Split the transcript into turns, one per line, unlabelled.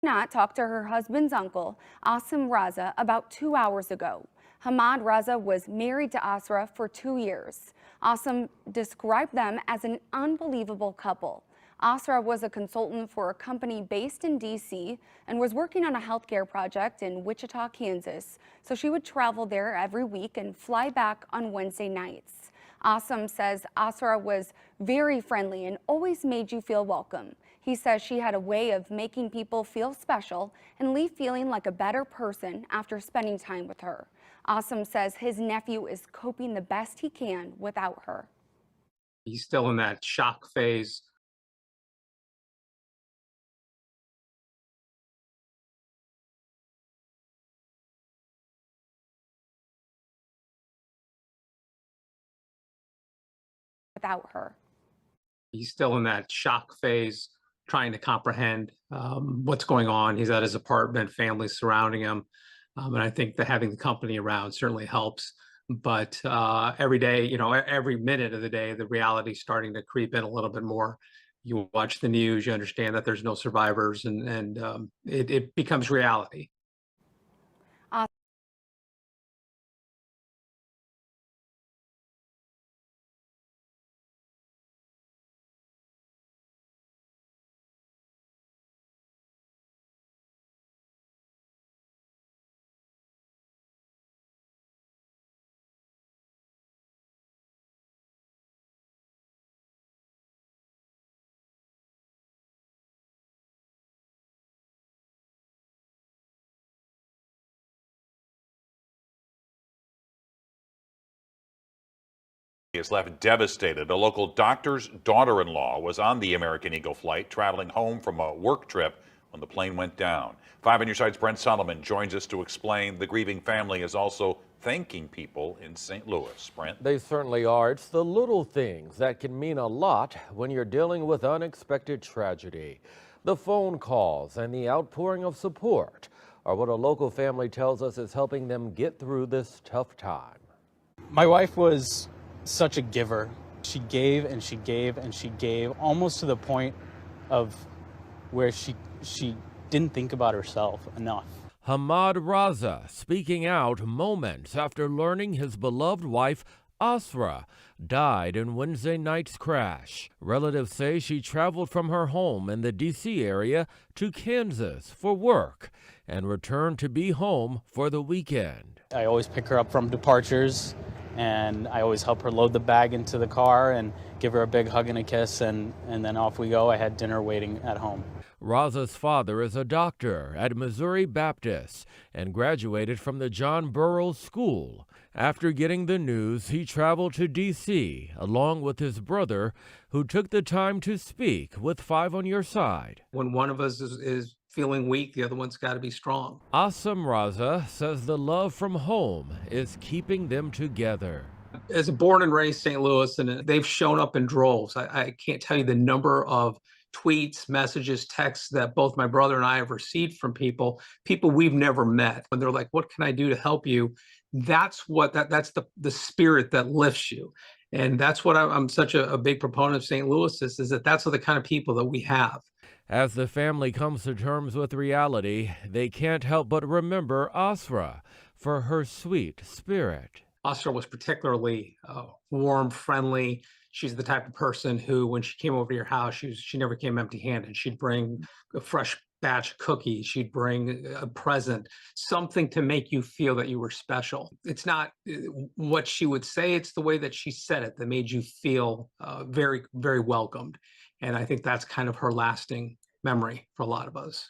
Not talked to her husband's uncle, Asim Raza, about 2 hours ago. Hamad Raza was married to Asra for 2 years. Asim described them as an unbelievable couple. Asra was a consultant for a company based in D.C. and was working on a healthcare project in Wichita, Kansas, so she would travel there every week and fly back on Wednesday nights. Asim says Asra was very friendly and always made you feel welcome. He says she had a way of making people feel special and leave feeling like a better person after spending time with her. Asim says his nephew is coping the best he can without her.
He's still in that shock phase.
Without her.
He's still in that shock phase, trying to comprehend what's going on. He's at his apartment, family surrounding him. And I think that having the company around certainly helps. But every day, every minute of the day, the reality is starting to creep in a little bit more. You watch the news, you understand that there's no survivors, and it becomes reality.
Is left devastated. A local doctor's daughter-in-law was on the American Eagle flight traveling home from a work trip when the plane went down. 5 on your side's Brent Solomon joins us to explain the grieving family is also thanking people in St. Louis. Brent?
They certainly are. It's the little things that can mean a lot when you're dealing with unexpected tragedy. The phone calls and the outpouring of support are what a local family tells us is helping them get through this tough time.
My wife was such a giver. She gave and she gave and she gave, almost to the point of where she didn't think about herself enough.
Hamad Raza speaking out moments after learning his beloved wife Asra died in Wednesday night's crash. Relatives say she traveled from her home in the D.C. area to Kansas for work and returned to be home for the weekend.
I always pick her up from departures, and I always help her load the bag into the car and give her a big hug and a kiss, and then off we go. I had dinner waiting at home.
Raza's father is a doctor at Missouri Baptist and graduated from the John Burroughs School. After getting the news, he traveled to D.C. along with his brother, who took the time to speak with 5 on your side.
When one of us is feeling weak, the other one's got to be strong.
Asim Raza says the love from home is keeping them together.
As a born and raised St. Louis, and they've shown up in droves. I can't tell you the number of tweets, messages, texts that both my brother and I have received from people we've never met. And they're like, what can I do to help you? That's the spirit that lifts you. And that's what I'm such a big proponent of St. Louis is that that's the kind of people that we have.
As the family comes to terms with reality, they can't help but remember Asra for her sweet spirit.
Asra was particularly warm, friendly. She's the type of person who, when she came over to your house, she never came empty-handed. She'd bring a fresh batch of cookies. She'd bring a present, something to make you feel that you were special. It's not what she would say, it's the way that she said it that made you feel very, very welcomed. And I think that's kind of her lasting memory for a lot of us.